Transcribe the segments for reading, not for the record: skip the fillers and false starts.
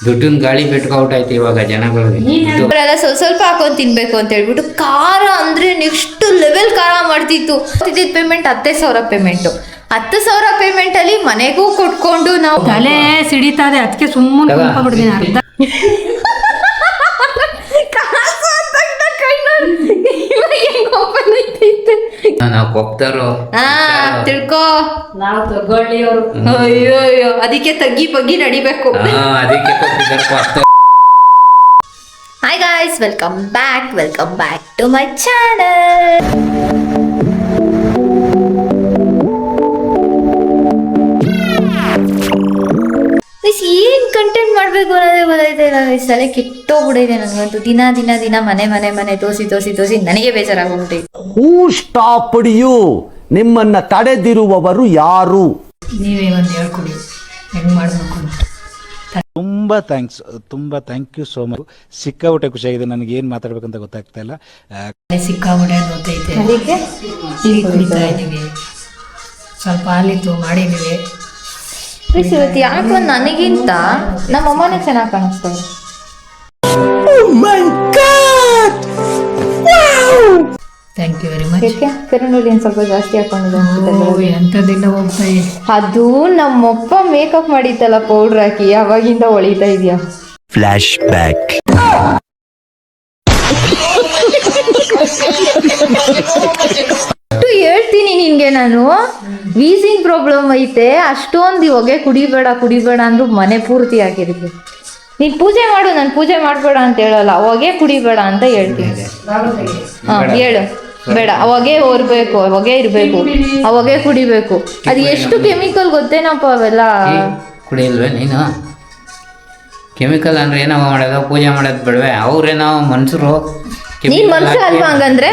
ದುಡ್ಡಿನ ಗಾಳಿ ಬಿಟ್ಕೊಬಿಟ್ಟೈತಿ ಇವಾಗ ಜನಗಳಿಗೆ. ಸ್ವಲ್ಪ ಸ್ವಲ್ಪ ಹಾಕೊಂಡ್ ತಿನ್ಬೇಕು ಅಂತ ಹೇಳ್ಬಿಟ್ಟು ಖಾರ ಅಂದ್ರೆ ನೆಕ್ಸ್ಟ್ ಲೆವೆಲ್ ಖಾರ ಮಾಡ್ತಿತ್ತು. ಪೇಮೆಂಟ್ 10,000 ಪೇಮೆಂಟ್, 10,000 ಪೇಮೆಂಟ್ ಅಲ್ಲಿ ಮನೆಗೂ ಕೊಟ್ಕೊಂಡು ನಾವು ತಲೆ ಸಿಡಿತಾದೆ. ಅದಕ್ಕೆ ಸುಮ್ಮನೆ ಕುಂತ್ಕೊಂಡ್ಬಿಡ್ತೀನಿ ಅರ್ಧ. ನಾವು ಕೊಪ್ತಾರೋ ತಿಳ್ಕೊ, ನಾವು ತಗೊಳ್ಳಿ ಅವರು. ಅಯ್ಯೋ ಅಯ್ಯೋ, ಅದಕ್ಕೆ ತಗ್ಗಿ ಬಗ್ಗಿ ನಡಿಬೇಕು. ಅದಕ್ಕೆ hi guys, welcome back to my channel. ಏನ್ ಕಂಟೆಂಟ್ ಮಾಡ್ಬೇಕು ಅನ್ನೋದೇ ಗೊತ್ತಾಯ್ತಾ ಇಲ್ಲ. ಸಲ ಕೆಟ್ಟೋಗ್ಬಿಡೈತೆ ನನಗಂತೂ. ದಿನ ಮನೆ ತೋರಿಸಿ ನನಗೆ ಬೇಜಾರಾಗ್ಬಿಟ್ಟೈತೆ. ಹೂ ಸ್ಟಾಪ್ಡ್ ಯು? ನಿಮ್ಮನ್ನ ತಡೆದಿರುವವರು ಯಾರು? ನೀವೇ ಒಂದು ಹೇಳ್ಕೊಡಿ ಹೆಂಗ್ ಮಾಡ್ಬೇಕು ಅಂತ. ತುಂಬಾ ಥ್ಯಾಂಕ್ ಯು ಸೋ ಮಚ್. ಸಿಕ್ಕಾಬಿಟ್ಟೆ ಖುಷಿಯಾಗಿದೆ. ನನಗೆ ಏನು ಮಾತಾಡ್ಬೇಕಂತ ಗೊತ್ತಾಗ್ತಾ ಇಲ್ಲ. ಸಿಕ್ಕಾಬಿಟ್ಟೆ ಗೊತ್ತೈತೆ. ಅದಕ್ಕೆ ಟೀ ಕುಡಿತಾ ಇದ್ದೀವಿ, ಸ್ವಲ್ಪ ಹಾಲಿತ್ತು ಮಾಡಿದ್ದೀವಿ. ಇವತ್ತು ಯಾಕೆ ನನಗಿಂತ ನಮ್ಮ ಅಮ್ಮನೇ ಚೆನ್ನಾಗಿ ಕಾಣಿಸ್ತಾರೆ. Thank you very much. ಯಾಕೆ ಫೆರನೋಲಿ ಒಂದು ಸ್ವಲ್ಪ ಜಾಸ್ತಿ ಹಾಕೊಂಡಿದ್ದೆ. ಎಂಥದ್ದೆಲ್ಲ ಹೋಗ್ತಾ ಇದೆ. ಅದು ನಮ್ಮಪ್ಪ ಮೇಕಪ್ ಮಾಡಿತ್ತಲ್ಲ ಪೌಡ್ರ್ ಹಾಕಿ, ಅವಾಗಿಂದ ಹೊಳಿತಾ ಇದೆಯಾ. Flash back. ಹೇಳ್ತೀನಿ ನಿನ್ಗೆ, ನಾನು ವೀಸಿಂಗ್ ಪ್ರಾಬ್ಲಮ್ ಐತೆ, ಅಷ್ಟೊಂದು ಹೊಗೆ ಕುಡಿಬೇಡ ಅಂದ್ರು ಮನೆ ಪೂರ್ತಿ ಆಗಿರುತ್ತೆ. ನೀನ್ ಪೂಜೆ ಮಾಡು, ನಾನು ಪೂಜೆ ಮಾಡ್ಬೇಡ ಅಂತ ಹೇಳಲ್ಲ, ಹೊಗೆ ಕುಡಿಬೇಡ ಅಂತ ಹೇಳ್ತೀನಿ. ಹೇಳು, ಬೇಡ ಹೊಗೆ ಹೊರಬೇಕು, ಹೊಗೆ ಇರ್ಬೇಕು, ಆ ಹೊಗೆ ಕುಡಿಬೇಕು. ಅದು ಎಷ್ಟು ಕೆಮಿಕಲ್ ಗೊತ್ತೇನಪ್ಪ ಅವೆಲ್ಲ. ಕುಡಿಯಲ್ವೇ ನೀನು? ಕೆಮಿಕಲ್ ಅಂದ್ರೆ ಏನೋ ಮಾಡೋದು, ಪೂಜೆ ಮಾಡೋದು ಬೇಡವೆ? ಅವ್ರೇನೋ ಮನ್ಸರು. ನೀನ್ ಮನುಷ್ಯ ಅಲ್ವಾ ಹಂಗಂದ್ರೆ?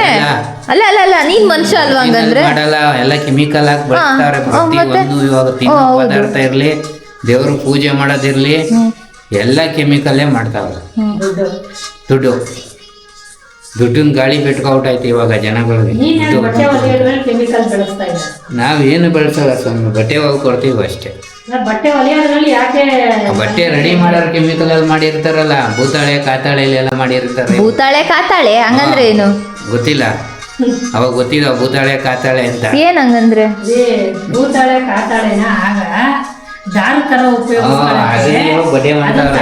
ಅಲ್ಲ ಅಲ್ಲ ಅಲ್ಲ, ನೀನ್ ಮನುಷ್ಯ ಅಲ್ವಾ ಹಂಗಂದ್ರೆ? ಮಾಡಲ್ಲ, ಎಲ್ಲ ಕೆಮಿಕಲ್ ಹಾಕಿ ಬಳಸ್ತಾರೆ ಪ್ರತಿಯೊಂದು. ಇವಾಗ ತಿನ್ನೋ ಪದಾರ್ಥ ಇರ್ಲಿ, ದೇವ್ರ ಪೂಜೆ ಮಾಡೋದಿರ್ಲಿ, ಎಲ್ಲ ಕೆಮಿಕಲ್ಲೇ ಮಾಡ್ತಾವ್ರೆ. ದುಡ್ಡಿನ ಗಾಳಿ ಬಿಟ್ಕೊಬಿಟ್ಟೈತಿ ಇವಾಗ ಜನಗಳಿಗೆ. ನಾವೇನು ಬೆಳೆಸಲ್ಲ, ಸ್ವಾಮಿ ಬಟ್ಟೆ ಹೋಗಿ ಕೊಡ್ತೀವಿ ಅಷ್ಟೇ. ಬಟ್ಟೆ ರೆಡಿ ಮಾಡೋರು ಕೆಮಿಕಲ್ ಅಲ್ಲಿ ಮಾಡಿರ್ತಾರಲ್ಲ, ಭೂತಾಳೆ ಕಾತಾಳೆ ಎಲ್ಲ ಮಾಡಿರ್ತಾರೆ. ಭೂತಾಳೆ ಕಾತಾಳೆ ಹಂಗಂದ್ರೆ ಏನು ಗೊತ್ತಿಲ್ಲ? ಅವಾಗ ಗೊತ್ತಿಲ್ಲ ಭೂತಾಳೆ ಕಾತಾಳೆ ಅಂತ. ಏನ್ ಹಂಗಂದ್ರೆ? ಭೂತಾಳೆ ಕಾತಾಳೆನ ಆಗ ದಾರ ತರ ಉಪಯೋಗ. ಬಟ್ಟೆ ಮಾಡ್ತಾರೆ.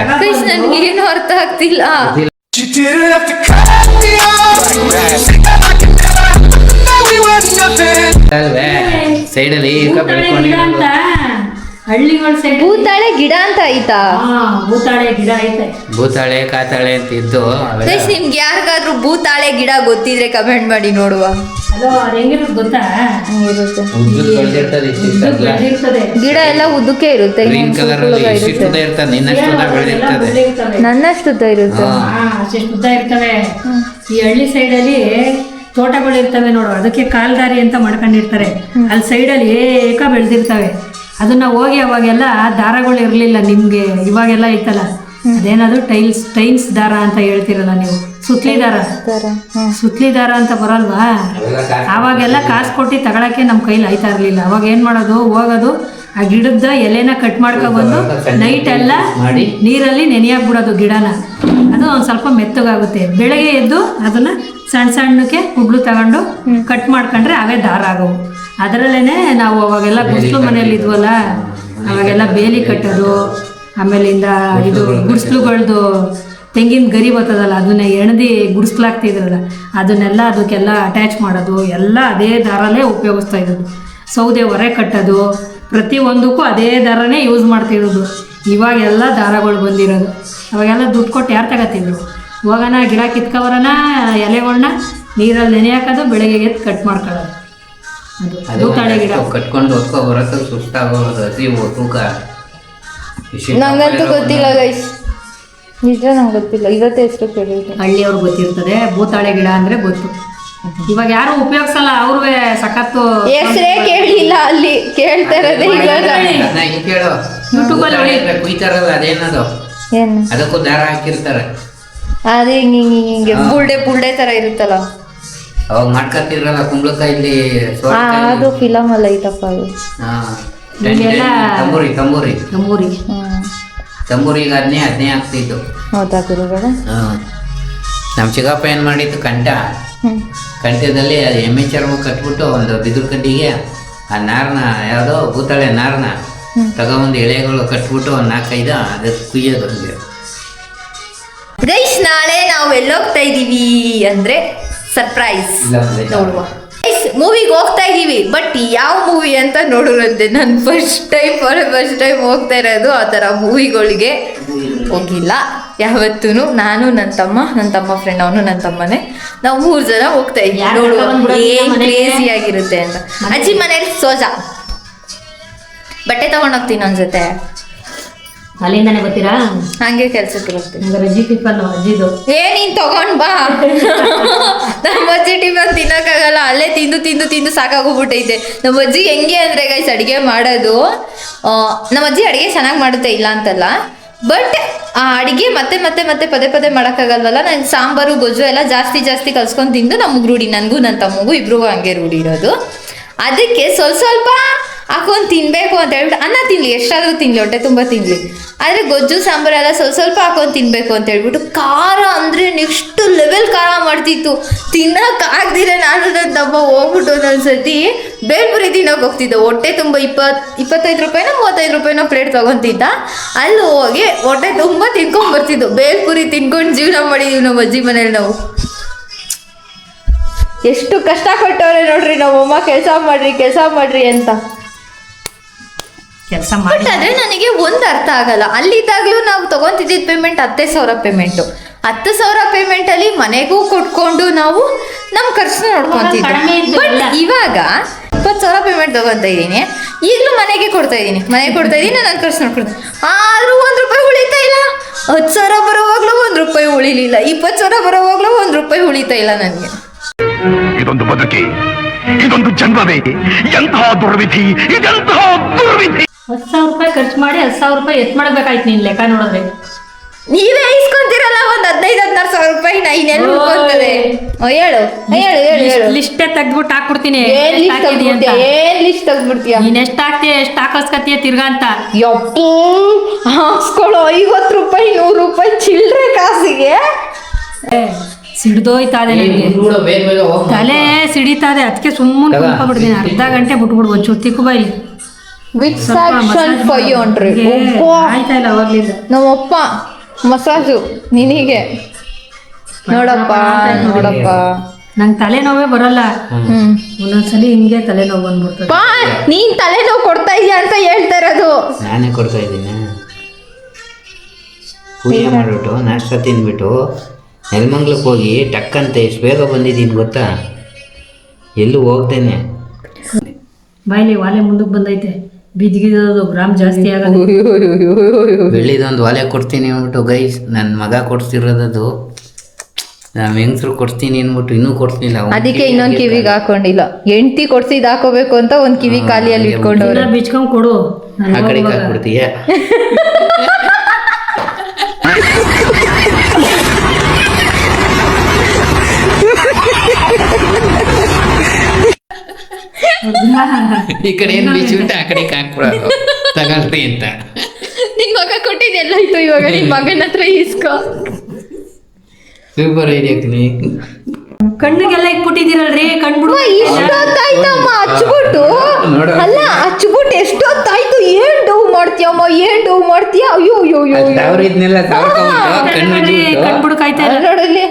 ನನ್ಗೇನು ಅರ್ಥ ಆಗ್ತಿಲ್ಲ. ಸೈಡಲ್ಲಿ ಅಂತ ಹಳ್ಳಿಗಳ ಸೈಡ್ ಭೂತಾಳೆ ಗಿಡ ಅಂತ ಆಯ್ತಾ? ಭೂತಾಳೆ ಗಿಡ ಐತೆ. ಭೂತಾಳೆ ಕಾತಾಳೆ ಅಂತ ಇದ್ದು. ನಿಮ್ಗೆ ಯಾರಿಗಾದ್ರೂ ಭೂತಾಳೆ ಗಿಡ ಗೊತ್ತಿದ್ರೆ ಕಮೆಂಟ್ ಮಾಡಿ ನೋಡುವ. ಅದು ಹೆಂಗಿರುತ್ತೆ ಗೊತ್ತಾ? ಬೆಳೆದಿರ್ತದೆ ಗಿಡ ಎಲ್ಲ ಉದ್ದಕ್ಕೆ ಇರುತ್ತೆ, ಗ್ರೀನ್ ಕಲರ್ ಇರ್ತದೆ. ನನ್ನಷ್ಟು ಇರುತ್ತೆ. ಅಷ್ಟು ಉದ್ದ ಇರ್ತವೆ. ಈ ಹಳ್ಳಿ ಸೈಡಲ್ಲಿ ತೋಟಗಳು ಇರ್ತವೆ ನೋಡು, ಅದಕ್ಕೆ ಕಾಲ್ದಾರಿ ಅಂತ ಮಾಡ್ಕೊಂಡಿರ್ತಾರೆ. ಅಲ್ಲಿ ಸೈಡಲ್ಲಿ ಏಕ ಬೆಳೆದಿರ್ತವೆ. ಅದನ್ನ ಹೋಗಿ ಅವಾಗೆಲ್ಲ ದಾರಗಳು ಇರಲಿಲ್ಲ ನಿಮ್ಗೆ, ಇವಾಗೆಲ್ಲ ಐತಲ್ಲ ಅದೇನಾದ್ರು ಟೈಲ್ಸ್ ದಾರ ಅಂತ ಹೇಳ್ತಿರಲ್ಲ ನೀವು, ಸುತ್ಲಿ ದಾರ ಅಂತ ಬರಲ್ವಾ? ಅವಾಗೆಲ್ಲ ಕಾಸು ಕೊಟ್ಟು ತಗೊಳಕ್ಕೆ ನಮ್ಮ ಕೈಲಿ ಆಯ್ತಾ ಇರ್ಲಿಲ್ಲ. ಅವಾಗ ಏನ್ ಮಾಡೋದು, ಹೋಗೋದು ಆ ಗಿಡದ ಎಲೆನ ಕಟ್ ಮಾಡ್ಕೊಬಂದು ನೈಟ್ ಎಲ್ಲ ನೀರಲ್ಲಿ ನೆನೆಯಾಕ್ಬಿಡೋದು ಗಿಡನ. ಅದು ಒಂದು ಸ್ವಲ್ಪ ಮೆತ್ತಗಾಗುತ್ತೆ. ಬೆಳಗ್ಗೆ ಎದ್ದು ಅದನ್ನ ಸಣ್ಣಕ್ಕೆ ಕುಡ್ಲು ತಗೊಂಡು ಕಟ್ ಮಾಡ್ಕೊಂಡ್ರೆ ಅವೇ ದಾರ ಆಗವು. ಅದರಲ್ಲೇನೆ ನಾವು ಅವಾಗೆಲ್ಲ ಗುಡಿಸ್ಲು ಮನೇಲಿ ಇದ್ವಲ್ಲ, ಅವಾಗೆಲ್ಲ ಬೇಲಿ ಕಟ್ಟೋದು, ಆಮೇಲಿಂದ ಇದು ಗುಡಿಸ್ಲುಗಳ್ದು ತೆಂಗಿನ ಗರಿ ಬರ್ತದಲ್ಲ, ಅದನ್ನ ಎಣದಿ ಗುಡಿಸ್ಲಾಗ್ತಿದ್ರಲ್ಲ, ಅದನ್ನೆಲ್ಲ ಅದಕ್ಕೆಲ್ಲ ಅಟ್ಯಾಚ್ ಮಾಡೋದು ಎಲ್ಲ ಅದೇ ದಾರಲ್ಲೇ ಉಪಯೋಗಿಸ್ತಾ ಇರೋದು. ಸೌದೆ ಹೊರೆ ಕಟ್ಟೋದು, ಪ್ರತಿಯೊಂದಕ್ಕೂ ಅದೇ ದಾರನೇ ಯೂಸ್ ಮಾಡ್ತಿರೋದು. ಇವಾಗೆಲ್ಲ ದಾರಗಳು ಬಂದಿರೋದು. ಅವಾಗೆಲ್ಲ ದುಡ್ಡು ಕೊಟ್ಟು ಯಾರು ತಗೋತಿದ್ರು? ಹೋಗೋಣ ಗಿಡ ಕಿತ್ಕೊಬರೋಣ, ಎಲೆಗಳನ್ನ ನೀರಲ್ಲಿ ನೆನೆ ಹಾಕೋದು, ಬೆಳಗ್ಗೆ ಎದ್ದು ಕಟ್ ಮಾಡ್ಕೊಳ್ಳೋದು. ಅದು ಭೂತಾಳೆ ಗಿಡ. ಕಟ್ಕೊಂಡು ಹೊತ್ಕೊ ಬರೋಕೆ ಸುಸ್ತಾಗೋದು, ಹಸಿವು ತೂಕ. ನಂಗಂತೂ ಗೊತ್ತಿಲ್ಲ ಗೈಸ್, ನಿಜ ನಂಗೆ ಗೊತ್ತಿಲ್ಲ. ಇವತ್ತೇ ಹೆಸರು ಕೇಳಿದ್ರು. ಹಳ್ಳಿಯವ್ರಿಗೆ ಗೊತ್ತಿರ್ತದೆ ಭೂತಾಳೆ ಗಿಡ ಅಂದ್ರೆ ಗೊತ್ತು. ಇವಾಗ ಯಾರು ಉಪಯೋಗಿಸಲ್ಲ, ಅವ್ರಿಗೆ ಸಖತ್ತು ಹೆಸರೇ ಕೇಳಿಲ್ಲ. ಅಲ್ಲಿ ಕೇಳ್ತಾ ಇರೋದೇ ಇವಾಗ. ಕೇಳು, ಯೂಟ್ಯೂಬ್ ಅಲ್ಲಿ ಕುಯ್ತಾರಲ್ಲ, ಅದೇನದು, ಏನು ಅದಕ್ಕೂ ದಾರ ಹಾಕಿರ್ತಾರೆ. ಅದೇ ಹಿಂಗೆ ಬುಲ್ಡೆ ತರ ಇರುತ್ತಲ್ಲ, ಅವಾಗ ಮಾಡ್ಕೊತಿರಲ್ಲ ಕುಂಬಳಕಾಯಲ್ಲಿ. ಅದು ಫಿಲಮ್ ಅಲ್ಲ ಐತಪ್ಪ ಅದು. ತಂಬೂರಿ. ತಂಬೂರಿಗೆ ಅದನ್ನೇ ಹಾಕ್ತಿದ್ದು. ಹೌದಾ ಗುರುಗಳೇ? ನಮ್ಮ ಚಿಕ್ಕಪ್ಪ ಏನು ಮಾಡಿದ್ದು, ಕಂಠದಲ್ಲಿ ಅದು ಎಮ್ಮೆ ಚರ್ಮ ಕಟ್ಬಿಟ್ಟು ಒಂದು ಬಿದಿರು ಕಡ್ಡಿಗೆ ಆ ನಾರನ್ನ ಯಾವುದೋ ಭೂತಾಳೆ ನಾರನ್ನ ತಗೊಂಡು ಎಳೆಗಳು ಕಟ್ಬಿಟ್ಟು ಒಂದು 4-5 ಅದಕ್ಕೆ ಕುಯ್ಯೋದು. ಗೈಸ್, ನಾಳೆ ನಾವು ಎಲ್ಲೋಗ್ತಾ ಇದೀವಿ ಅಂದ್ರೆ ಸರ್ಪ್ರೈಸ್ ನೋಡುವ. ಮೂವಿಗೆ ಹೋಗ್ತಾ ಇದೀವಿ, ಬಟ್ ಯಾವ ಮೂವಿ ಅಂತ ನೋಡೋರಂತೆ. ನಾನು ಫಸ್ಟ್ ಟೈಮ್ ಹೋಗ್ತಾ ಇರೋದು ಆ ಥರ ಮೂವಿಗಳಿಗೆ ಹೋಗಿಲ್ಲ ಯಾವತ್ತೂ. ನಾನು ನನ್ನ ತಮ್ಮ ಫ್ರೆಂಡ್, ಅವನು ನನ್ನ ತಮ್ಮನೇ, ನಾವು 3 ಜನ ಹೋಗ್ತಾ ಇದ್ದೀವಿ ನೋಡುವ ಏನ್ ಕ್ರೇಜಿ ಆಗಿರುತ್ತೆ ಅಂತ. ಅಜ್ಜಿ ಮನೇಲಿ ಸೋಜಾ ಬಟ್ಟೆ ತಗೊಂಡೋಗ್ತೀನಿ ನನ್ನ ಜೊತೆ. ಅಲ್ಲಿಂದಾನೆ ಗೊತ್ತೀರಾ? ಹಂಗೆ ಕೆಲ್ಸಕ್ಕೆ ಹೋಗ್ತೀನಿ. ಅಜ್ಜಿ ಟಿಫನ್ ಅಜ್ಜಿದು ನೀನ್ ತಗೊಂಡ್ ಬಾ. ನಮ್ಮ ಅಜ್ಜಿ ಟಿಫನ್ ತಿನ್ನಕ್ಕಾಗಲ್ಲ, ಅಲ್ಲೇ ತಿಂದು ಸಾಕಾಗೋಗ್ಬಿಟ್ಟೈತೆ. ನಮ್ಮ ಅಜ್ಜಿ ಹೆಂಗೆ ಅಂದ್ರೆ ಗೈಸ್ ಅಡಿಗೆ ಮಾಡೋದು, ನಮ್ಮ ಅಜ್ಜಿ ಅಡಿಗೆ ಚೆನ್ನಾಗಿ ಮಾಡುತ್ತೆ, ಇಲ್ಲ ಅಂತಲ್ಲ, ಬಟ್ ಆ ಅಡಿಗೆ ಮತ್ತೆ ಪದೇ ಮಾಡೋಕ್ಕಾಗಲ್ವಲ್ಲ. ನಂಗೆ ಸಾಂಬಾರು ಗೊಜ್ಜು ಎಲ್ಲ ಜಾಸ್ತಿ ಕಲ್ಸ್ಕೊಂಡು ತಿಂದು ನಮ್ಗೆ ರೂಢಿ, ನನಗೂ ನನ್ನ ತಮ್ಮಗೂ ಇಬ್ರಿಗೂ ಹಂಗೆ ರೂಢಿ ಇರೋದು. ಅದಕ್ಕೆ ಸ್ವಲ್ಪ ಹಾಕೊಂಡು ತಿನ್ಬೇಕು ಅಂತ ಹೇಳ್ಬಿಟ್ಟು, ಅನ್ನ ತಿನ್ಲಿ, ಎಷ್ಟಾದ್ರೂ ತಿನ್ಲಿ, ಹೊಟ್ಟೆ ತುಂಬ ತಿನ್ಲಿ, ಆದರೆ ಗೊಜ್ಜು ಸಾಂಬಾರು ಎಲ್ಲ ಸ್ವಲ್ಪ ಹಾಕೊಂಡು ತಿನ್ಬೇಕು ಅಂತ ಹೇಳ್ಬಿಟ್ಟು ಖಾರ ಅಂದರೆ ನೆಕ್ಸ್ಟ್ ಲೆವೆಲ್ ಖಾರ ಮಾಡ್ತಿತ್ತು. ತಿನ್ನೋಕ್ಕಾಗ್ದಿರ ನಾನು ನನ್ನ ತಮ್ಮ ಹೋಗ್ಬಿಟ್ಟು ಒಂದೊಂದ್ಸತಿ ಬೇಲ್ಪುರಿ ತಿನ್ನೋಕೆ ಹೋಗ್ತಿದ್ದೆ. ಹೊಟ್ಟೆ ತುಂಬ 25 ರೂಪಾಯಿನೋ 35 ರೂಪಾಯಿನೋ ಪ್ಲೇಟ್ ತೊಗೊತಿದ್ದ. ಅಲ್ಲಿ ಹೋಗಿ ಹೊಟ್ಟೆ ತುಂಬ ತಿನ್ಕೊಂಡು ಬರ್ತಿದ್ದು. ಬೇಲ್ಪುರಿ ತಿನ್ಕೊಂಡು ಜೀವನ ಮಾಡಿದೀವಿ ನಮ್ಮ ಅಜ್ಜಿ ಮನೇಲಿ ನಾವು. ಎಷ್ಟು ಕಷ್ಟಪಟ್ಟವ್ರೆ ನೋಡ್ರಿ ನಮ್ಮಮ್ಮ, ಕೆಲಸ ಮಾಡ್ರಿ ಅಂತ. ಕೆಲಸ ಮಾಡಿ ಆದರೆ ನನಗೆ ಒಂದು ಅರ್ಥ ಆಗಲ್ಲ, ಅಲ್ಲಿದ್ದಾಗಲೂ ನಾವು ತಗೊಂತಿದ್ದ ಪೇಮೆಂಟ್ 10,000 ಪೇಮೆಂಟು. 10,000 ಪೇಮೆಂಟಲ್ಲಿ ಮನೆಗೂ ಕೊಟ್ಕೊಂಡು ನಾವು ನಮ್ಮ ಖರ್ಚನ್ನ ನೋಡ್ಕೊತಿದ್ವಿ. ಬಟ್ ಇವಾಗ 20,000 ಪೇಮೆಂಟ್ ತಗೊತಾ ಇದ್ದೀನಿ, ಈಗಲೂ ಮನೆಗೆ ಕೊಡ್ತಾ ಇದ್ದೀನಿ, ನನ್ನ ಖರ್ಚು ನೋಡ್ಕೊಡ್ತೀನಿ. ಆದರೂ 1 ರೂಪಾಯಿ ಉಳಿತಾ ಇಲ್ಲ. 10,000 ಬರೋವಾಗಲೂ 1 ರೂಪಾಯಿ ಉಳಿಲಿಲ್ಲ, 20,000 ಬರೋವಾಗಲೂ 1 ರೂಪಾಯಿ ಉಳಿತಾ ಇಲ್ಲ ನನಗೆ. ಇದೊಂದು ಬದುಕಿ, ಇದೊಂದು ಜನ್ಮವೇ, ಎಂತಹ ದುರ್ವಿಧಿ, ಇದೆಂತಹ ದುರ್ವಿಧಿ. 10,000 ರೂಪಾಯಿ ಖರ್ಚು ಮಾಡಿ 10,000 ರೂಪಾಯಿ ಎತ್ ಮಾಡ್ಬೇಕಾಯ್ತು ನೀನ್ ಲೆಕ್ಕ ನೋಡಿದ್ರೆ. ನೀವೇ ಇಸ್ಕೊಂತೀರಲ್ಲ ಒಂದು 15,000-16,000 ರೂಪಾಯಿ, ಇನ್ನೆಲ್ಲ ಉಳ್ಕೊಂತದೆ. ಹೇಳು ಲಿಸ್ಟೇ ತೆಗ್ದ್ಬಿಟ್ಟು ಹಾಕ್ಬಿಡ್ತೀನಿ. ಏನ್ ಲಿಸ್ಟ್ ತೆಗ್ದ್ಬಿಡ್ತೀಯ? ನೀನ್ ಎಷ್ಟ್ ಹಾಕ್ತೀಯ, ಎಷ್ಟ್ ಹಾಕಸ್ಕತ್ತೀಯ ತಿರ್ಗಾ ಅಂತ. ಯಪ್ಪು, ಹಾಕ್ಸ್ಕೊಳ್ಳೋ 50 ರೂಪಾಯಿ 100 ರೂಪಾಯಿ ಚಿಲ್ಲರೆ ಕಾಸಿಗೆ ಸಿಡ್ದೋಯ್ತಾದೆ ನನಗೆ, ತಲೆ ಸಿಡಿತಾದೆ. ಅದಕ್ಕೆ ಸುಮ್ಮನೆ ಕುಂತ್ಕೊಂಡ್ಬಿಡ್ತೀನಿ, ಅರ್ಧ ಗಂಟೆ ಬಿಟ್ಬಿಡು. ಒಂಚೂರು ತಿಕ್ಕು ಬಾಯಿ ವಿತ್ ಸೆಕ್ಷನ್ 500. ಆಯ್ತಾ ಇಲ್ಲ ಅವಾಗ್ಲಿಂದ ನಮ್ಮಪ್ಪ ಮಸಾಜು ನಿನಗೆ ನೋಡಪ್ಪ. ನಂಗೆ ತಲೆನೋವೇ ಬರಲ್ಲ, ಒಂದೊಂದ್ಸಲಿ ಹಿಂಗೆ ತಲೆನೋವು ಬಂದ್ಬಿಡ್ತದೆ. ನೀನ್ ತಲೆನೋವು ಕೊಡ್ತಾ ಇದೀಯ ಅಂತ ಹೇಳ್ತಾ ಇರೋದು. ನಾನೇ ಕೊಡ್ತಾ ಇದ್ದೀನಿ. ಪೂಜೆ ಮಾಡಿಬಿಟ್ಟು ನಾಷ್ಟ ತಿಂದ್ಬಿಟ್ಟು ನೆಲಮಂಗ್ಲಕ್ಕೆ ಹೋಗಿ ಟಕ್ಕಂತ ಎಷ್ಟು ಬೇಗ ಬಂದಿದ್ದೀನಿ ಗೊತ್ತಾ, ಎಲ್ಲೂ ಹೋಗ್ತೇನೆ. ಬಾಯ್ಲಿ ವಾಲೆ ಮುಂದಕ್ಕೆ ಬಂದೈತೆ, ಬಿದ್ದಿಗಿರೋದು ಗ್ರಾಮ್ ಜಾಸ್ತಿ ಆಗೋದು. ಬೆಳ್ಳಿದೊಂದು ಒಲೆ ಕೊಡ್ತೀನಿ ಅಂದ್ಬಿಟ್ಟು ಗೈಸ್, ನನ್ನ ಮಗ ಕೊಡ್ತಿರೋದದು, ನಮ್ಮ ಹೆಂಗಸ್ರು ಕೊಡ್ತೀನಿ ಅಂದ್ಬಿಟ್ಟು ಇನ್ನೂ ಕೊಡ್ತಿಲ್ಲ. ಅದಕ್ಕೆ ಇನ್ನೊಂದು ಕಿವಿಗೆ ಹಾಕೊಂಡಿಲ್ಲ. ಹೆಂಡ್ತಿ ಕೊಡ್ಸಿದ್ ಹಾಕೋಬೇಕು ಅಂತ ಒಂದ್ ಕಿವಿ ಖಾಲಿಯಲ್ಲಿ ಇಟ್ಕೊಂಡವ್ರೆ. ಬಿಚ್ಕೊಂಡ್ ಕೊಡು, ಆ ಕಡೆಗೆ ಹಾಕ್ಬಿಡ್ತೀಯ. ಈ ಕಡೆ ಏನು ಬಿಚ್ಚಿಬಿಟ್ಟು ಆ ಕಡೆಗೆ ಹಾಕ್ಬಿಡೋದು, ತಗೊಳ್ರಿ ಅಂತ. ನಿನ್ ಮಗ ಕೊಟ್ಟಿದ್ದೆಲ್ಲ ಆಯ್ತು, ಇವಾಗ ನಿನ್ ಮಗನ ಹತ್ರ ಇಸ್ಕೋ. ಸೂಪರ್ ಐಡಿಯಾ ನೀ. ಕಣ್ಣಿಗೆಲ್ಲ ಇಟ್ಬಿಟ್ಟಿದ್ದೀರಲ್ರಿ, ಕಣ್ಬಿಡು. ಎಷ್ಟೊತ್ತಾಯ್ತಮ್ಮ ಹಚ್ಬಿಟ್ಟು, ಅಲ್ಲ ಹಚ್ಬಿಟ್ಟು ಎಷ್ಟೊತ್ತಾಯ್ತು. ಏನ್ ಡೌ ಮಾಡ್ತೀಯಮ್ಮ, ಅಯ್ಯೋ ಇದನ್ನೆಲ್ಲ ಕಣ್ಬಿಡು ಕಾಯ್ತಾ ಇಲ್ಲ ನೋಡಲಿ.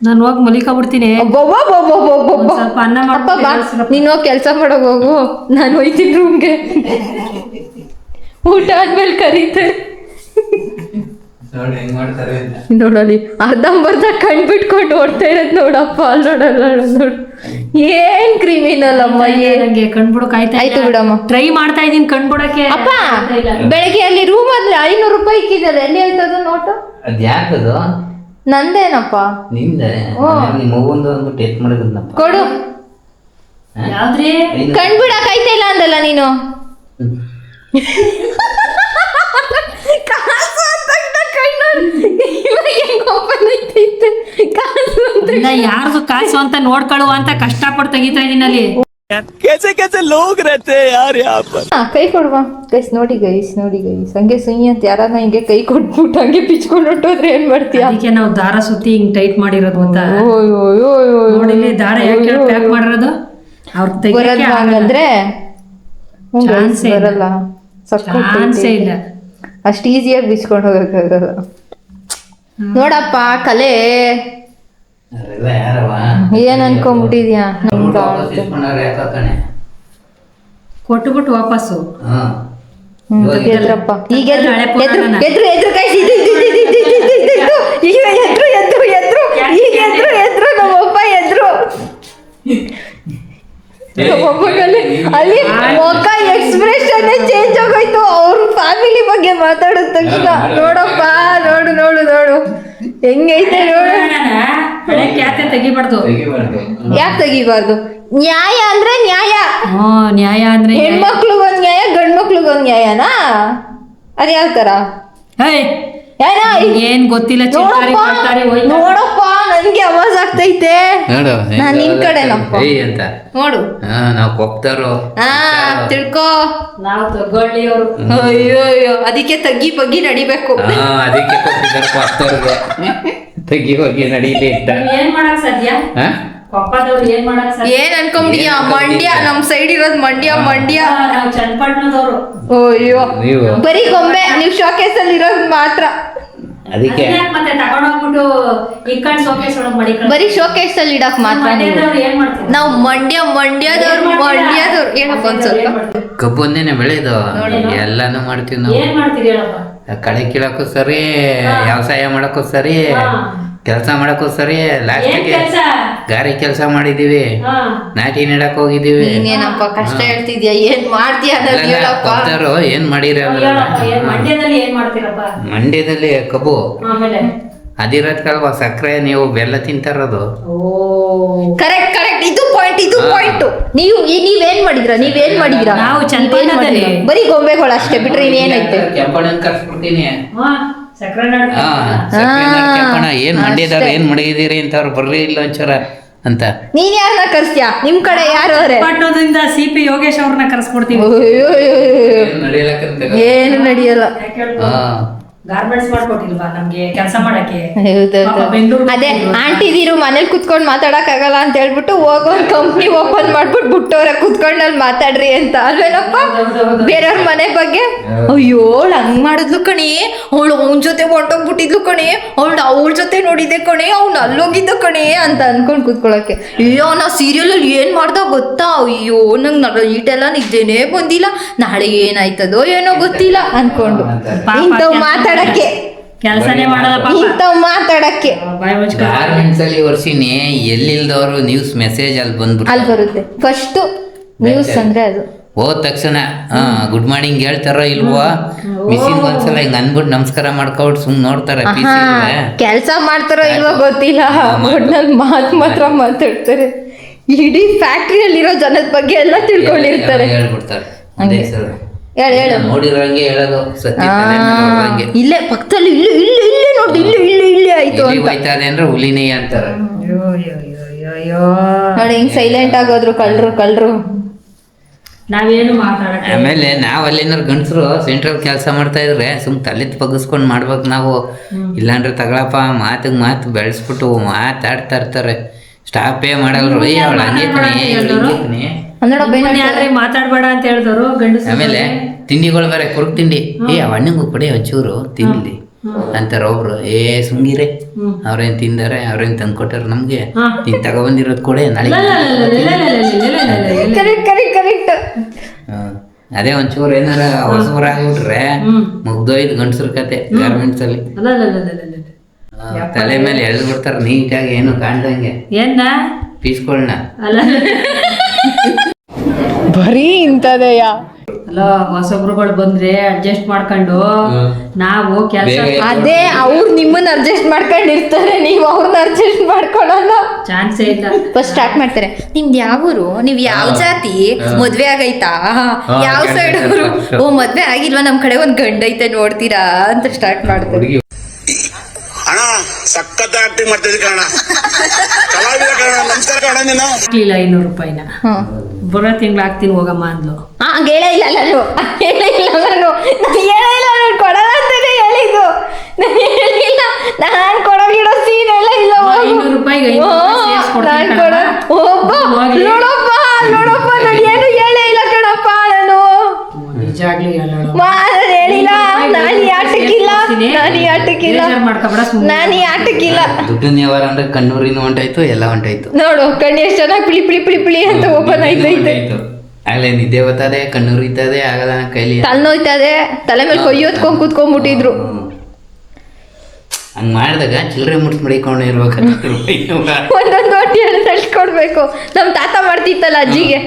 ನಾನು ಹೋಗಿ ಮಲಿಕಾಬಿಡ್ತೀನಿ. ಸ್ವಲ್ಪ ಅನ್ನ ನೀನು ಹೋಗಿ ಕೆಲಸ ಮಾಡೋಕೆ ಹೋಗು, ನಾನು ಹೋಯ್ತೀನಿ ರೂಮ್ಗೆ. ಊಟ ಆದ್ಮೇಲೆ ಕರೀತಾರೆ. ನೋಡಲಿ ಅರ್ಧಂಬರ್ಧ ಕಣ್ ಬಿಟ್ಕೊಂಡು ಓಡ್ತಾ ಇರೋದು ನೋಡಪ್ಪ. ಅಲ್ಲಿ ನೋಡು ಏನ್ ಕ್ರಿಮಿನಲ್ ಅಮ್ಮ. ನಂಗೆ ಕಣ್ಬಿಡು ಕಾಯ್ತಾ. ಆಯ್ತು ಬಿಡಮ್ಮ, ಟ್ರೈ ಮಾಡ್ತಾ ಇದೀನಿ ಕಣ್ಬಿಡಕ್ಕೆ. ಅಪ್ಪ ಬೆಳಗ್ಗೆ ಅಲ್ಲಿ ರೂಮ್ ಅಲ್ಲಿ 500 ರೂಪಾಯಿ ಇಕ್ಕಿದ್ದಾರೆ, ಎಲ್ಲಿ ಆಯ್ತದ ನೋಟು? ಅದ್ಯಾಕದು? ನಂದೇನಪ್ಪ? ನಿಮ್ದೆ? ನಿಮ್ಮ ಅವ್ವಂದು ಅಂದ್ಬಿಟ್ಟು ಎತ್ ಮಾಡಿದ್ನಪ್ಪ. ಕೊಡು. ಯಾವ್ದ್ರಿ? ಕಣ್ಬಿಡಕ್ ಆಯ್ತಾ ಇಲ್ಲ ಅಂದಲ್ಲ ನೀನು. ಕಾಸು ಯಾರ್ದು ಕಾಸು ಅಂತ ನೋಡ್ಕೊಳ್ಳುವ ಅಂತ ಕಷ್ಟಪಟ್ಟು ತೆಗಿತಾ ಇದೀನಿ ಅಲ್ಲಿ. कैसे कैसे लोग रहते हैं यार यहाँ पर. ಕೈ ಕೊಡುವ ಗೈಸ್, ನೋಡಿ ಗೈಸ್ ಹಂಗೆ ಸುಯಿ ಅಂತ ಯಾರನ್ನ ಹಿಂಗೆ ಕೈ ಕೊಟ್ಬಿಟ್ಟು ಹಂಗೆ ಪಿಚ್ಕೊಂಡು ಹೊಟ್ಟೋದ್ರೆ ಏನ್ ಮಾಡ್ತೀಯ? ಅದಕ್ಕೆ ನಾವು ದಾರ ಸುತ್ತಿ ಹಿಂಗ್ ಟೈಟ್ ಮಾಡಿರೋದು ಅಂತ. ನೋಡಿ ಇಲ್ಲಿ ದಾರ ಯಾಕೆ ಪ್ಯಾಕ್ ಮಾಡಿರೋದು? ಅವ್ರ ಬರಲ್ಲ ಹಂಗಂದ್ರೆ ಬರಲ್ಲ, ಚಾನ್ಸೇ ಇಲ್ಲ. ಅಷ್ಟು ಈಸಿಯಾಗಿ ಬಿಚ್ಕೊಂಡು ಹೋಗಕ್ಕಾಗಲ್ಲ. ನೋಡಪ್ಪ ಕಲೆ ಅವರೆಲ್ಲ ಯಾರವ? ಏನ್ ಅನ್ಕೊಂಡ್ಬಿಟ್ಟಿದ್ಯಾ? ವಾಪಸ್ ಇಸ್ಕೊಂಡವ್ರೆ ಯಾಕೋ ಕಣೆ. ಕೊಟ್ಟುಬಿಟ್ಟು ವಾಪಸ್ಸು. ಎದ್ರಪ್ಪ ಈಗ ಹಳೆ ಪುರಾಣನ. ಎದ್ರು ಕೈ ಈಗ ಎದ್ರು ನಮ್ಮಪ್ಪ ಎದ್ರು. ಅಲ್ಲಿ ಮುಖ ಎಕ್ಸ್ಪ್ರೆಷನ್ ಚೇಂಜ್ ಆಗೋಯ್ತು ಅವ್ರ ಫ್ಯಾಮಿಲಿ ಬಗ್ಗೆ ಮಾತಾಡಿದ ತಕ್ಷಣ. ನೋಡಪ್ಪ ನೋಡು ಹೆಂಗೈತೆ ನೋಡು. ಹಳೆ ಖ್ಯಾತೆ ತೆಗಿಬಾರ್ದು. ಯಾಕೆ ತೆಗಿಬಾರ್ದು? ನ್ಯಾಯ ಅಂದ್ರೆ ನ್ಯಾಯ. ನ್ಯಾಯ ಅಂದ್ರೆ ಹೆಣ್ಮಕ್ಳಿಗೊಂದ್ ನ್ಯಾಯ, ಗಂಡ್ ಮಕ್ಳಿಗೊಂದ್ ನ್ಯಾಯನಾ? ಅದ್ ಯಾವ ತರ? ಏನ್ ಗೊತ್ತಿಲ್ಲ. ನೋಡಪ್ಪ ನನ್ಗೆ ಆವಾಜ್ ಆಗ್ತೈತೆ. ನೋಡು ನಾನ್ ನಿನ್ ಕಡೆನಪ್ಪ ಅಂತ ನೋಡು. ನಾವು ಕೊಪ್ತಾರೋ ತಿಳ್ಕೊ. ನಾವು ತಗೊಳ್ಳಿ ಅವರು. ಅಯ್ಯೋ ಅದಕ್ಕೆ ತಗ್ಗಿ ಬಗ್ಗಿ ನಡಿಬೇಕು. ಅದಕ್ಕೆ ಕೊಪ್ತಾರ್ಗೆ ತಗ್ಗಿ ಹೋಗಿ ನಡೀಲಿ ಅಂತ. ಏನ್ ಮಾಡಕ್ ಸಾಧ್ಯ? ಕೊಪ್ಪದವ್ರು ಏನ್ ಮಾಡಕ್ ಸಾಧ್ಯ? ಏನ್ ಅನ್ಕೊಂಬಿದ್ಯಾ? ಮಂಡ್ಯ ನಮ್ ಸೈಡ್ ಇರೋದ್ ಮಂಡ್ಯ. ನಾವು ಚನ್ನಪಟ್ಟಣದವ್ರು. ಅಯ್ಯೋ ನೀವು ಬರೀ ಗೊಂಬೆ, ನೀವ್ ಶೋಕೇಸ್ ಅಲ್ಲಿ ಇರೋದ್ ಮಾತ್ರ. ಅದಕ್ಕೆ ಮತ್ತೆ ತಗೊಂಡೋಗ್ಬಿಟ್ಟು ಇಕ್ಕಂಡ್ ಶೋಕೇಸ್ ಒಳಗ್ ಮಾಡಿ ಬರೀ ಶೋಕೇಸ್ ಅಲ್ಲಿ ಇಡಕ್ ಮಾತ್ರ. ಏನ್ ಮಾಡ್ತೀವಿ ನಾವ್ ಮಂಡ್ಯದವ್ರು ಏನಪ್ಪ ಒಂದ್ ಸ್ವಲ್ಪ ಕಬ್ಬು ಒಂದೇನೆ ಬೆಳೆದು ಎಲ್ಲಾನು ಮಾಡ್ತೀವಿ ನಾವು. ಏನ್ ಮಾಡ್ತೀರಿ ಹೇಳಪ್ಪ? ಕಳೆ ಕೀಳಕ್ಕೂ ಸರಿ, ವ್ಯವಸಾಯ ಮಾಡಕ್ಕೂ ಸರಿ, ಕೆಲಸ ಮಾಡಕ್ಕೂ ಸರಿ. ಲಾಸ್ಟಿಗೆ ಗಾರಿ ಕೆಲಸ ಮಾಡಿದೀವಿ, ನಾಟಿ ನೆಡಕ್ ಹೋಗಿದೀವಿ. ನೀನೇನಪ್ಪ ಕಷ್ಟ ಹೇಳ್ತಿದ್ಯಾ? ಏನ್ ಮಾಡ್ತೀಯ ಅನ್ನೋದು ಹೇಳಪ್ಪ. ಕೊಪ್ತಾರೋ ಏನ್ ಮಾಡಿರ? ಮಂಡ್ಯದಲ್ಲಿ ಏನ್ ಮಾಡ್ತೀರಪ್ಪ? ಮಂಡ್ಯದಲ್ಲಿ ಕಬ್ಬು ಆಮೇಲೆ ಅದಿರತ್ಕಲ್ವಾ ಸಕ್ಕರೆ, ನೀವು ಬೆಲ್ಲ ತಿಂತಾರದು. ಕರೆಕ್ಟ್ ಇದು ಪಾಯಿಂಟ್. ನೀವೇನ್ ಮಾಡಿದ್ರ? ನಾವು ಚನ್ನಪಟ್ಟಣದಲ್ಲಿ ಬರೀ ಗೊಂಬೆಗಳು ಅಷ್ಟೇ ಬಿಟ್ರೆ ಇನ್ನೇನೈತೆ? ಕೆಂಪಣ್ಣನ್ ಕರ್ಸ್ಬಿಡ್ತೀನಿ. ಸಕ್ಕರೆ ಕೆಂಪಣ್ಣ ಏನ್ ಮಂಡ್ಯದವ್ರು ಏನ್ ಮಡಗಿದೀರಿ ಅಂತ ಅವ್ರು ಬರ್ರಿ ಇಲ್ಲ ಒಂಚೂರ ಅಂತ. ನೀನ್ ಯಾರನ್ನ ಕರ್ಸ್ತ್ಯಾ? ನಿಮ್ ಕಡೆ ಯಾರು ಅವ್ರೆ? ಪಟ್ಟಣದಿಂದ ಸಿಪಿ ಯೋಗೇಶ್ ಅವ್ರನ್ನ ಕರ್ಸ್ಕೊಡ್ತೀವಿ. ಏನು ನಡೆಯಲ್ಲ. ಗಾರ್ಮೆಂಟ್ಸ್ ಮಾಡ್ಕೊಟ್ಟಿಲ್ವಾ ನಮ್ಗೆ ಕೆಲಸ ಮಾಡಕ್ಕೆ? ಅದೇ ಆಂಟಿದಿರು ಮನೇಲಿ ಕುತ್ಕೊಂಡ್ ಮಾತಾಡಕ್ ಆಗಲ್ಲ ಅಂತ ಹೇಳ್ಬಿಟ್ಟು ಹೋಗೋನ್ ಕಂಪ್ನಿ ಓಪನ್ ಮಾಡ್ಬಿಟ್ಟು ಬಿಟ್ಟವ್ರೆ ಕುತ್ಕೊಂಡ್ ಅಲ್ಲಿ ಮಾತಾಡ್ರಿ ಅಂತ ಅಲ್ವೇನಪ್ಪ? ಬೇರೆಯವ್ರ ಮನೆ ಬಗ್ಗೆ ಅಯ್ಯೋ ಹಂಗ್ ಮಾಡಿದ್ಲು ಕಣಿ, ಅವಳು ಅವನ್ ಜೊತೆ ಹೊಂಟೋಗ್ಬಿಟ್ಟಿದ್ಲು ಕಣಿ, ಅವಳ ಜೊತೆ ನೋಡಿದೆ ಕಣಿ, ಅವ್ನು ಅಲ್ಲೋಗಿದ್ದ ಕಣಿ ಅಂತ ಅನ್ಕೊಂಡ್ ಕುತ್ಕೊಳಕ್ಕೆ. ಅಯ್ಯೋ ನಾ ಸೀರಿಯಲ್ ಅಲ್ಲಿ ಏನ್ ಮಾಡ್ದ ಗೊತ್ತಾ? ಅಯ್ಯೋ ನಂಗ್ ಈಟೆಲ್ಲ ನಿದ್ದೇನೆ ಬಂದಿಲ್ಲ, ನಾಳೆ ಏನಾಯ್ತದೋ ಏನೋ ಗೊತ್ತಿಲ್ಲ ಅನ್ಕೊಂಡು ಇಂಥವ್ ಮಾತಾಡಕ್ಕೆ ಕೆಲಸನೇ ಮಾಡಲ್ಲ ಇಂಥವ್ ಮಾತಾಡಕ್ಕೆ. ಗಾರ್ಮೆಂಟ್ಸ್ ಅಲ್ಲಿ ವರ್ಷಿನಿ ಎಲ್ಲಿಲ್ದವ್ರು ನ್ಯೂಸ್ ಮೆಸೇಜ್ ಅಲ್ಲಿ ಬರುತ್ತೆ ಫಸ್ಟ್ ನ್ಯೂಸ್ ಅಂದ್ರೆ ಅದು. ಹೋದ ತಕ್ಷಣ ಗುಡ್ ಮಾರ್ನಿಂಗ್ ಹೇಳ್ತಾರೋ ಇಲ್ವೋ, ಮಿಷಿನ್ ಒಂದ್ಸಲ ಹಿಂಗ್ ಅನ್ಬಿಟ್ಟು ನಮಸ್ಕಾರ ಮಾಡ್ಕೊಬಿಟ್ಟು ಸುಮ್ ನೋಡ್ತಾರೆ. ಕೆಲ್ಸ ಮಾಡ್ತಾರೋ ಇಲ್ವೋ ಗೊತ್ತಿಲ್ಲ, ಒಟ್ನಲ್ಲಿ ಮಾತ್ರ ಮಾತಾಡ್ತಾರೆ. ಇಡೀ ಫ್ಯಾಕ್ಟ್ರಿಯಲ್ಲಿರೋ ಜನದ ಬಗ್ಗೆ ಎಲ್ಲ ತಿಳ್ಕೊಂಡಿರ್ತಾರೆ. ಹೇಳ್ಬಿಡ್ತಾರೆ ಅದೇ ಸರ್. ಹೇಳು ನೋಡಿರಂಗೆ ಹೇಳೋದು ಸತ್ಯ. ಇಲ್ಲೇ ಪಕ್ಕದಲ್ಲಿ ಇಲ್ಲೇ ನೋಡಿ ಇಲ್ಲೇ ಆಯ್ತು ಅಂತ ಹೋಯ್ತಾರೆ ಅಂದ್ರೆ ಹುಲಿನೇ ಅಂತಾರೆ. ನೋಡಿ ಹಿಂಗ್ ಸೈಲೆಂಟ್ ಆಗೋದ್ರು ಕಳ್ರು. ನಾವೇನು ಮಾತಾಡಕ್ಕೆ. ಆಮೇಲೆ ನಾವ್ ಅಲ್ಲೇನಾರು ಗಂಡಸರು ಸೆಂಟ್ರಲ್ ಕೆಲಸ ಮಾಡ್ತಾ ಇದ್ರೆ ಸುಮ್ ತಲೆ ಬಗ್ಗಿಸ್ಕೊಂಡ್ ಮಾಡ್ಬೇಕು ನಾವು. ಇಲ್ಲಾಂದ್ರೆ ತಗೊಳಪ್ಪ ಮಾತು ಬೆಳೆಸ್ಬಿಟ್ಟು ಮಾತಾಡ್ತಾ ಇರ್ತಾರೆ. ಸ್ಟಾಪೇ ಮಾಡಲ್ರು. ಅವಳು ಹಂಗೆ ಕಣಿ ಮಾತಾಡ್ಬೇಡ ಅಂತ ಹೇಳಿದವರು ಗಂಡಸ. ಆಮೇಲೆ ತಿಂಡಿಗಳು ಬೇರೆ ಕುರುಕ್ ತಿಂಡಿ. ಹಣ್ಣಿಗೂ ಕೊಡಿ ಒಂಚೂರು ತಿನ್ಲಿ ಅಂತಾರ ಒಬ್ರು. ಸುಮ್ಗಿರೆ ಅವ್ರೇನ್ ತಿಂದಾರೆ, ಅವ್ರೇನ್ ತಂದ್ಕೊಟ್ಟಾರ ನಮ್ಗೆ, ನೀನ್ ತಗೊಬಂದಿರೋದ್ ಕೊಡೆ ನಾಳೆ. ಕರೆಕ್ಟ್. ಅದೇ ಒಂಚೂರು ಏನಾರ ಹೊಸಬರಾಗ್ಬಿಟ್ರೆ ಮುಗ್ದೋಯ್ತು ಗಂಡಸ್ರ ಕತೆ. ಗಾರ್ಮೆಂಟ್ಸ್ ಅಲ್ಲಿ ತಲೆ ಮೇಲೆ ಎಳ್ದು ಬಿಡ್ತಾರ ನೀಟಾಗಿ, ಏನು ಕಾಣ್ದಂಗೆ ಏನ ಪೀಸ್ಕೊಳ್ನ. ಬರೀ ಇಂಥದೆಯ. ಅಲ್ಲ ಹೊಸಬ್ರುಗಳು ಬಂದ್ರೆ ಅಡ್ಜಸ್ಟ್ ಮಾಡ್ಕೊಂಡು ನಾವು ಕೆಲಸ. ಅದೇ ಅವ್ರು ನಿಮ್ಮನ್ನ ಅಡ್ಜಸ್ಟ್ ಮಾಡ್ಕೊಂಡಿರ್ತಾರೆ, ನೀವು ಅವ್ರನ್ನ ಅಡ್ಜಸ್ಟ್ ಮಾಡ್ಕೊಳಲ್ಲ. ಚಾನ್ಸೇ ಇಲ್ಲ. ಫಸ್ಟ್ ಸ್ಟಾರ್ಟ್ ಮಾಡ್ತಾರೆ, ನಿಮ್ದು ಯಾವ ಊರು, ನೀವ್ ಯಾವ ಜಾತಿ, ಮದ್ವೆ ಆಗೈತಾ, ಯಾವ ಸೈಡ್ ಅವರು, ಓ ಮದ್ವೆ ಆಗಿಲ್ವಾ, ನಮ್ ಕಡೆ ಒಂದ್ ಗಂಡ ಐತೆ ನೋಡ್ತೀರಾ ಅಂತ ಸ್ಟಾರ್ಟ್ ಮಾಡ್ತಾರೆ. ಅಣ್ಣ ಸಖತ್ ಆಕ್ಟಿಂಗ್ ಮಾಡ್ತಿದ್ದೆ ಕಣ, ಕಲಾವಿದ ಕಣ, ನಮಸ್ಕಾರ ಕಣ. ನೀನು 500 ರೂಪಾಯಿನ ಬರೋ ತಿಂಗಳು ಹಾಕ್ತೀನಿ ಹೋಗಮ್ಮ ಅಂದ್ಲು. ಹೇಳೇ ಇಲ್ಲ ನಾನು ಕೊಡಲ್ಲ ಅಂತಾನೆ ಹೇಳಿದ್ದು. ನಾನು ಕೊಡಗಿಡೋ ಸೀನ್ ಎಲ್ಲ ಇಲ್ಲ. 500 ರೂಪಾಯಿಗೆ 500 ರೂಪಾಯಿ ಸೇರ್ಸ್ಕೊಡ್ತೀನಿ ಕಣವ್ವ. ನೋಡಪ್ಪ ನಾನು ಏನು ಹೇಳೇ ಇಲ್ಲ ಕಣಪ್ಪ. ನಾನು ನಿಜಾಗ್ಲೂ ಹೇಳೋಣ. ನಾನು ಹೇಳಿಲ್ಲ. ನಾನು ಈ ಆಟಕ್ಕಿಲ್ಲ. ಬೇಜಾರ್ ಮಾಡ್ಕೊಬೇಡ ಸುಮ್ನೆ. ನಾನು ಈ ಆಟಕ್ಕಿಲ್ಲ. ದುಡ್ಡಿನ ವ್ಯವಹಾರ ಅಂದ್ರೆ ಕಣ್ಣೂರಿನ ಹೊಂಟಾಯ್ತು, ಎಲ್ಲ ಹೊಂಟಾಯ್ತು. ನೋಡು ಕಣ್ಣು ಎಷ್ಟು ಚೆನ್ನಾಗಿ ಪಿಳಿ ಪಿಳಿ ಪಿಳಿ ಪಿಳಿ ಅಂತ ಓಪನ್ ಆಯ್ತೈತೆ. ಆಗ್ಲೇ ನಿದ್ದೆ ಬರ್ತದೆ, ಕಣ್ಣೂರು ಇರ್ತದೆ, ಆಗಲ್ಲ ಕೈಲಿ ತಲೆನೋಯ್ತದೆ. ತಲೆ ಮೇಲೆ ಕೊಯ್ಯೋತ್ಕೊಂಡ್ ಕೂತ್ಕೊಂಡ್ಬಿಟ್ಟಿದ್ರು. ಹಂಗ್ ಮಾಡಿದಾಗ ಚಿಲ್ಲರೆ ಮುಟ್ಸ್ ಮಡಿಕೊಂಡು ಇರ್ಬೇಕು. ಒಂದೊಂದು ನೋಟಿ ಹಣ ತಳ್ಸ್ಕೊಡ್ಬೇಕು. ನಮ್ ತಾತ ಮಾಡ್ತಿತ್ತಲ್ಲ ಅಜ್ಜಿಗೆ,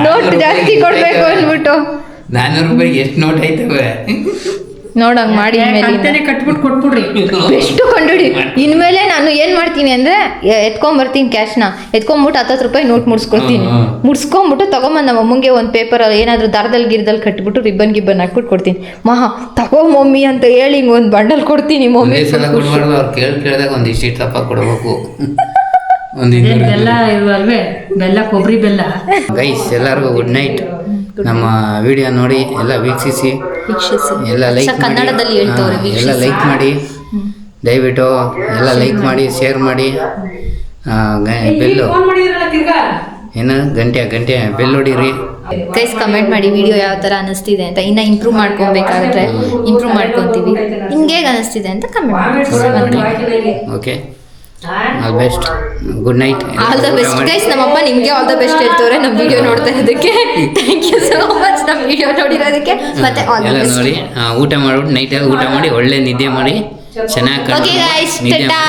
ನೋಟ್ ಜಾಸ್ತಿ ಕೊಡ್ಬೇಕು ಅಂದ್ಬಿಟ್ಟು. 400 ರೂಪಾಯಿಗೆ ಎಷ್ಟು ನೋಟ್ ಐತವೆ ನೋಡಂಗ್ ಮಾಡಿ ಕಂತೆನೆ ಕಟ್ಬಿಟ್ಟು ಕೊಟ್ಬಿಡ್ರಿ. ಎಷ್ಟು ಕಂಡುಡಿ. ಇನ್ಮೇಲೆ ನಾನು ಏನ್ ಮಾಡ್ತೀನಿ ಅಂದ್ರೆ ಎತ್ಕೊಂಡ್ಬರ್ತೀನಿ ಕ್ಯಾಶ್ನ, ಎತ್ಕೊಂಡ್ಬಿಟ್ಟು 10 ರೂಪಾಯಿ ನೋಟ್ ಮುಡ್ಸ್ಕೊಡ್ತೀನಿ. ಮುಡ್ಸ್ಕೊಂಡ್ಬಿಟ್ಟು ತಗೊಂಬಂದ್ ನಮ್ಮ ಅಮ್ಮಂಗೆ ಒಂದು ಪೇಪರ್ ಏನಾದ್ರು ದಾರದಲ್ಲಿ ಗಿರದಲ್ಲಿ ಕಟ್ಬಿಟ್ಟು ರಿಬ್ಬನ್ ಹಾಕ್ಬಿಟ್ಟು ಕೊಡ್ತೀನಿ. ಮಹಾ ತಗೋ ಮಮ್ಮಿ ಅಂತ ಹೇಳಿ ಹಿಂಗ್ ಒಂದು ಬಂಡಲ್ ಕೊಡ್ತೀನಿ. ಮಮ್ಮಿ ಸಲ ಕೊಡ್ಬಾರ್ದು, ಅವ್ರು ಕೇಳಿದಾಗ ಒಂದಿಷ್ಟು ತಪ್ಪ ಕೊಡ್ಬೇಕು. ಬೆಲ್ಲ ಇರುವಲ್ವೇ, ಬೆಲ್ಲ ಕೊಬ್ಬರಿ ಬೆಲ್ಲ. ಗೈಸ್ ಎಲ್ಲರಿಗೂ ಗುಡ್ ನೈಟ್. ನಮ್ಮ ವಿಡಿಯೋ ನೋಡಿ ಎಲ್ಲ ವೀಕ್ಷಿಸಿ ಎಲ್ಲ ಲೈಕ್ ಕನ್ನಡದಲ್ಲಿ ಹೇಳ್ತವ್ರೆ. ಎಲ್ಲ ಲೈಕ್ ಮಾಡಿ ದಯವಿಟ್ಟು ಎಲ್ಲ ಲೈಕ್ ಮಾಡಿ, ಶೇರ್ ಮಾಡಿ. ಬೆಲ್ಲು ಏನು ಗಂಟೆ ಬೆಲ್ ಹೊಡೀರಿ. ಗೈಸ್ ಕಮೆಂಟ್ ಮಾಡಿ ವಿಡಿಯೋ ಯಾವ ಥರ ಅನ್ನಿಸ್ತಿದೆ ಅಂತ. ಇನ್ನು ಇಂಪ್ರೂವ್ ಮಾಡ್ಕೊಬೇಕಾದ್ರೆ ಇಂಪ್ರೂವ್ ಮಾಡ್ಕೊತೀವಿ. ನಿಮ್ಗೆ ಹೇಗೆ ಅನ್ನಿಸ್ತಿದೆ ಅಂತ ಕಮೆಂಟ್ ಮಾಡಿ. Okay, all best, good night, all the best guys. ನಮ್ಮಪ್ಪ ನಿಮಗೆ ಆಲ್ ದ ಬೆಸ್ಟ್ ಹೇಳ್ತವ್ರೆ ನಮ್ಮ ವಿಡಿಯೋ ನೋಡ್ತಾ ಇರೋದಕ್ಕೆ. ಥ್ಯಾಂಕ್ ಯು ಸೋ ಮಚ್ ನಮ್ಮ ವಿಡಿಯೋ ನೋಡಿರೋದಕ್ಕೆ. ಮತ್ತೆ ಆಲ್ ದ ಎಲ್ಲ ಬೆಸ್ಟ್. ನೋಡಿ ಊಟ ಮಾಡ್ಬಿಟ್ಟು ನೈಟಲ್ಲಿ ಊಟ ಮಾಡಿ ಒಳ್ಳೆ ನಿದ್ದೆ ಮಾಡಿ ಚೆನ್ನಾಗಿ okay guys, Tata,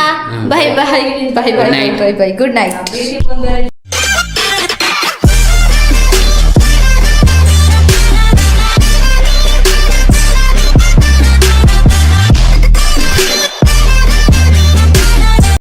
bye bye bye bye bye bye, good night.